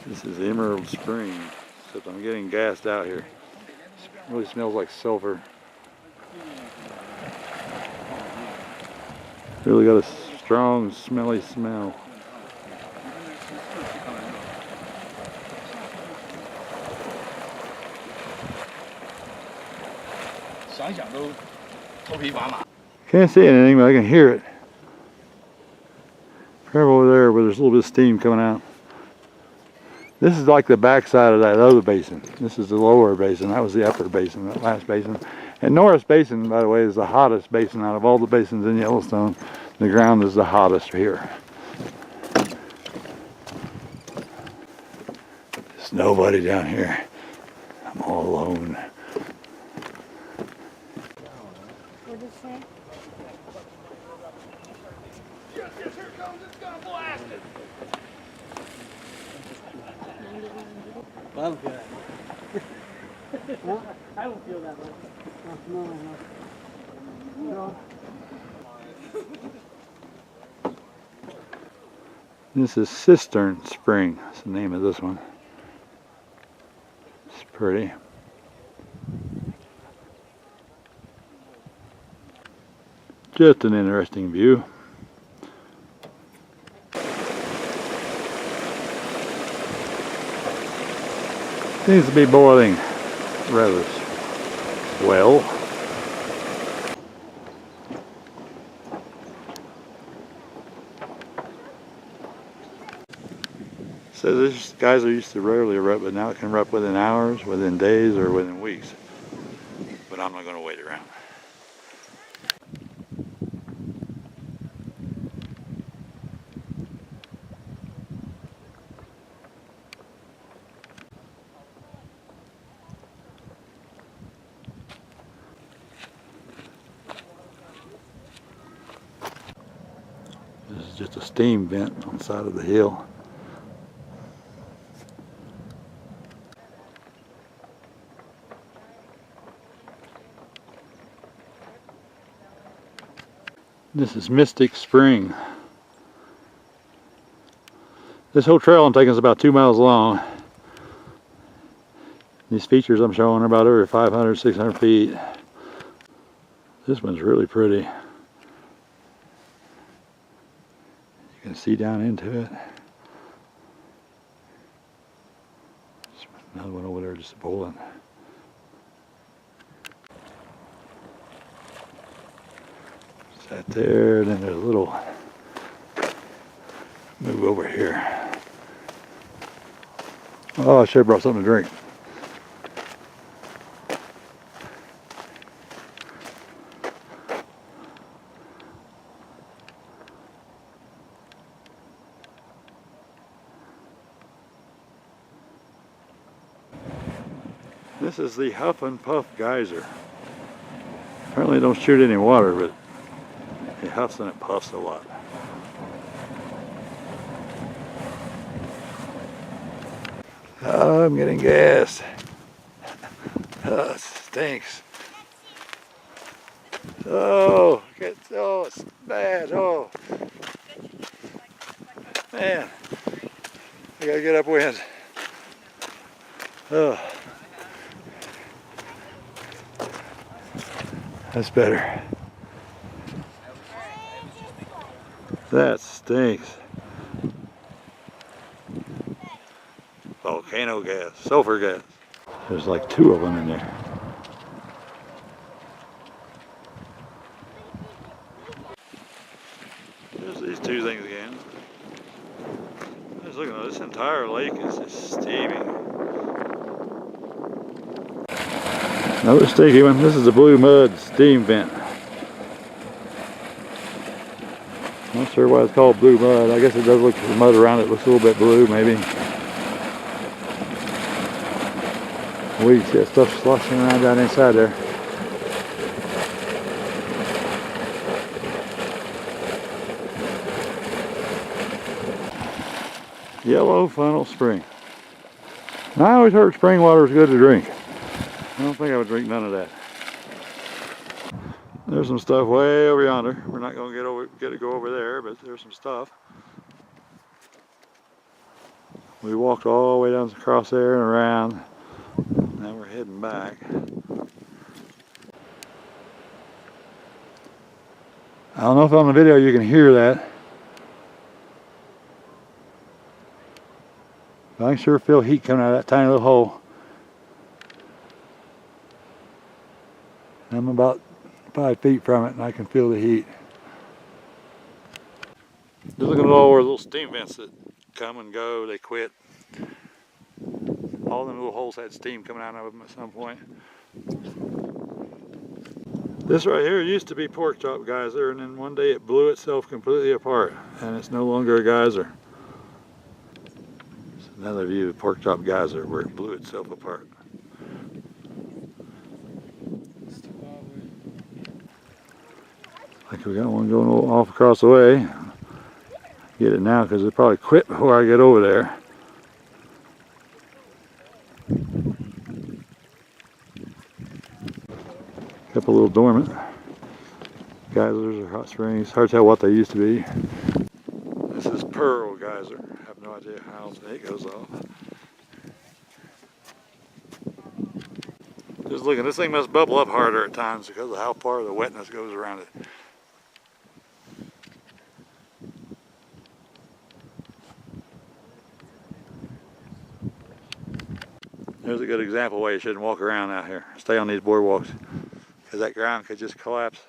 This is Emerald Spring, except I'm getting gassed out here. It really smells like sulfur. Really got a strong, smelly smell. Can't see anything, but I can hear it. Right over there where there's a little bit of steam coming out. This is like the backside of that other basin. This is the lower basin. That was the upper basin, that last basin. And Norris Basin, by the way, is the hottest basin out of all the basins in Yellowstone. The ground is the hottest here. There's nobody down here. I'm all alone. What did it say? Yes, here it comes. It's gonna blast it. I don't feel that much. Huh? I don't feel that much. No. This is Cistern Spring. That's the name of this one. It's pretty. Just an interesting view. Seems to be boiling rather well. So these geysers used to rarely erupt, but now it can erupt within hours, within days, or within weeks. But I'm not going to wait around. This is just a steam vent on the side of the hill. This is Mystic Spring. This whole trail I'm taking is about 2 miles long. These features I'm showing are about every 500, 600 feet. This one's really pretty. You can see down into it. There's another one over there just boiling. That there, then there's a little move over here. Oh, I should have brought something to drink. This is the Huff and Puff Geyser. Apparently it don't shoot any water, but it huffs and it puffs a lot. Oh, I'm getting gas. Oh, it stinks. Oh, it's bad. Oh, man. I gotta get upwind. Oh, that's better. That stinks. Volcano gas, sulfur gas. There's like 2 of them in there. There's these 2 things again. Just looking at this entire lake is just steaming. Another sticky one. This is a blue mud steam vent. Not sure why it's called blue mud. I guess it does look, the mud around it looks a little bit blue maybe. We see that stuff sloshing around down inside there. Yellow Funnel Spring. I always heard spring water is good to drink. I don't think I would drink none of that. There's some stuff way over yonder. We're not going to get to go over there, but there's some stuff. We walked all the way down across there and around. Now we're heading back. I don't know if on the video you can hear that. But I can sure feel heat coming out of that tiny little hole. I'm about 5 feet from it and I can feel the heat. Just looking at all those little steam vents that come and go, they quit. All them little holes had steam coming out of them at some point. This right here used to be Pork Chop Geyser, and then one day it blew itself completely apart and it's no longer a geyser. It's another view of Pork Chop Geyser where it blew itself apart. Like we got one going off across the way. Get it now because it probably quit before I get over there. Couple little dormant geysers or hot springs. Hard to tell what they used to be. This is Pearl Geyser. I have no idea how it goes off. Just looking, this thing must bubble up harder at times because of how far the wetness goes around it. There's a good example why you shouldn't walk around out here. Stay on these boardwalks because that ground could just collapse.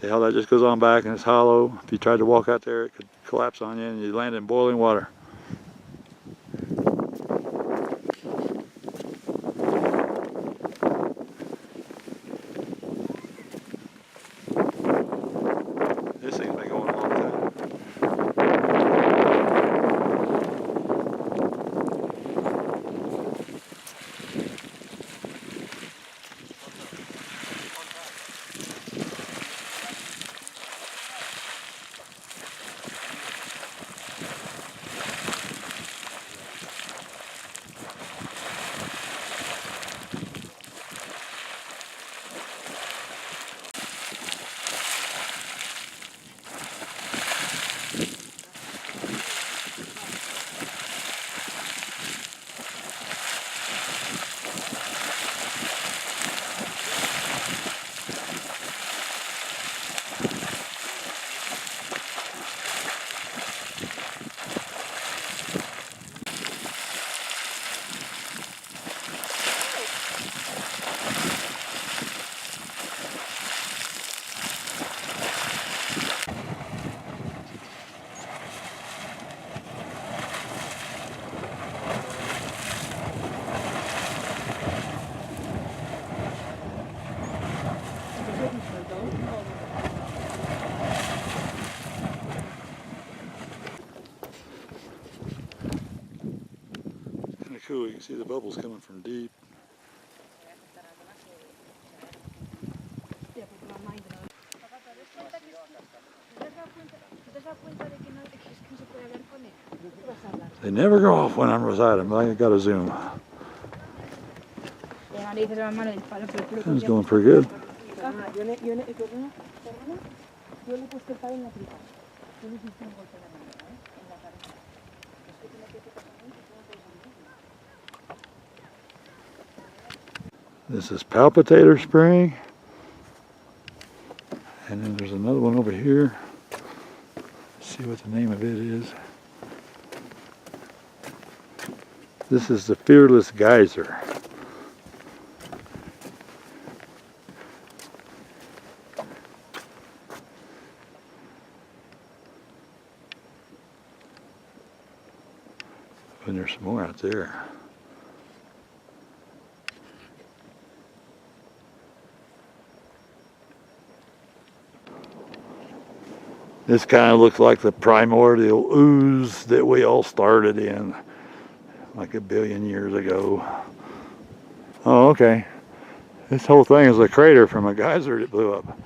See how that just goes on back and it's hollow. If you tried to walk out there, it could collapse on you and you land in boiling water. This thing's been going a long time. Kind of cool, you can see the bubbles coming from deep. They never go off when I'm beside them, I got to zoom. It's going pretty good. This is Palpitator Spring. And then there's another one over here. Let's see what the name of it is. This is the Fearless Geyser. And there's some more out there. This kind of looks like the primordial ooze that we all started in like 1 billion years ago. Oh, okay. This whole thing is a crater from a geyser that blew up.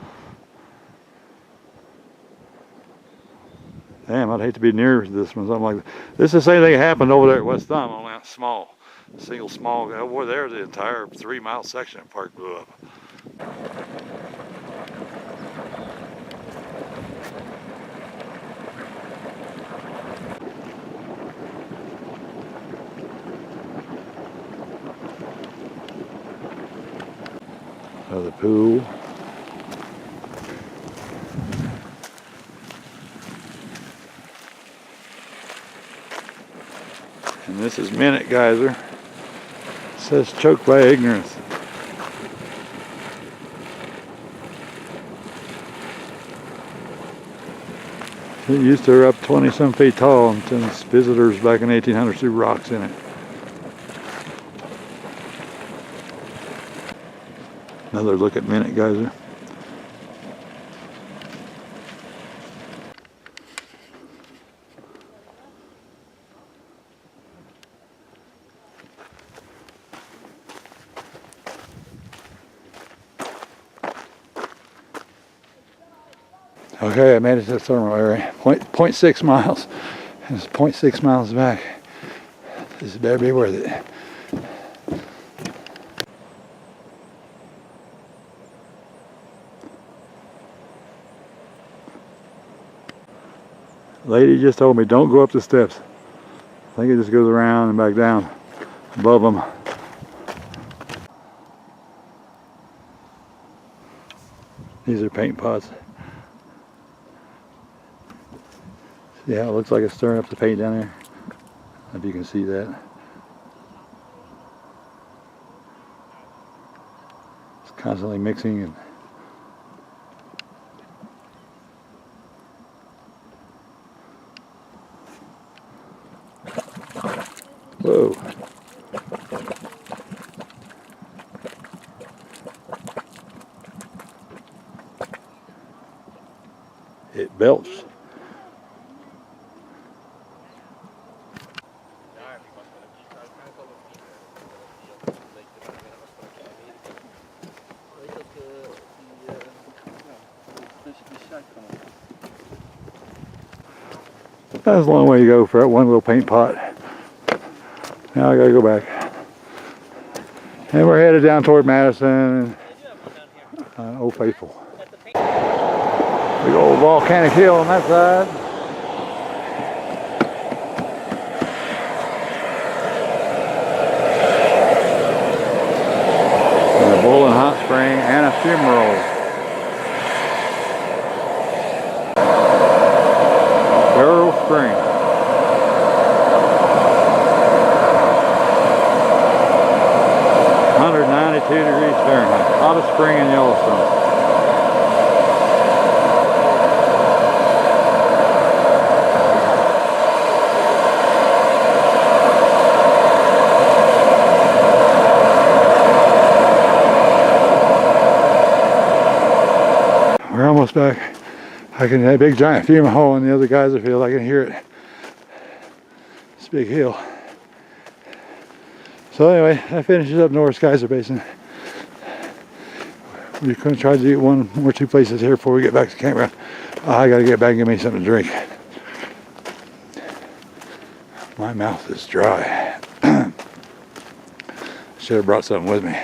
Damn, I'd hate to be near this one, something like that. This is the same thing that happened over there at West Thumb, only out small. A single small, over there the entire 3-mile section of park blew up. of the pool. And this is Minute Geyser. It says choked by ignorance. It used to erupt 20-some feet tall and sends visitors back in 1800s threw rocks in it. Another look at Minute Geyser. Okay, I made it to the thermal area. 0.6 miles. And it's 0.6 miles back. This better be worth it. Lady just told me don't go up the steps. I think it just goes around and back down above them. These are paint pots. Yeah, it looks like it's stirring up the paint down there. If you can see that. It's constantly mixing and whoa. It belched. That's a long way to go for that one little paint pot. Now I gotta go back. And we're headed down toward Madison and Old Faithful. Big old volcanic hill on that side. And a boiling hot spring and a fumarole. Spring. 192 degrees Fahrenheit. Hottest spring in Yellowstone. We're almost back. I can have a big giant fume hole in the other geyser field. I can hear it. It's a big hill. So anyway, that finishes up Norris Geyser Basin. We're going to try to do one or two places here before we get back to the campground. I got to get back and get me something to drink. My mouth is dry. Should have brought something with me.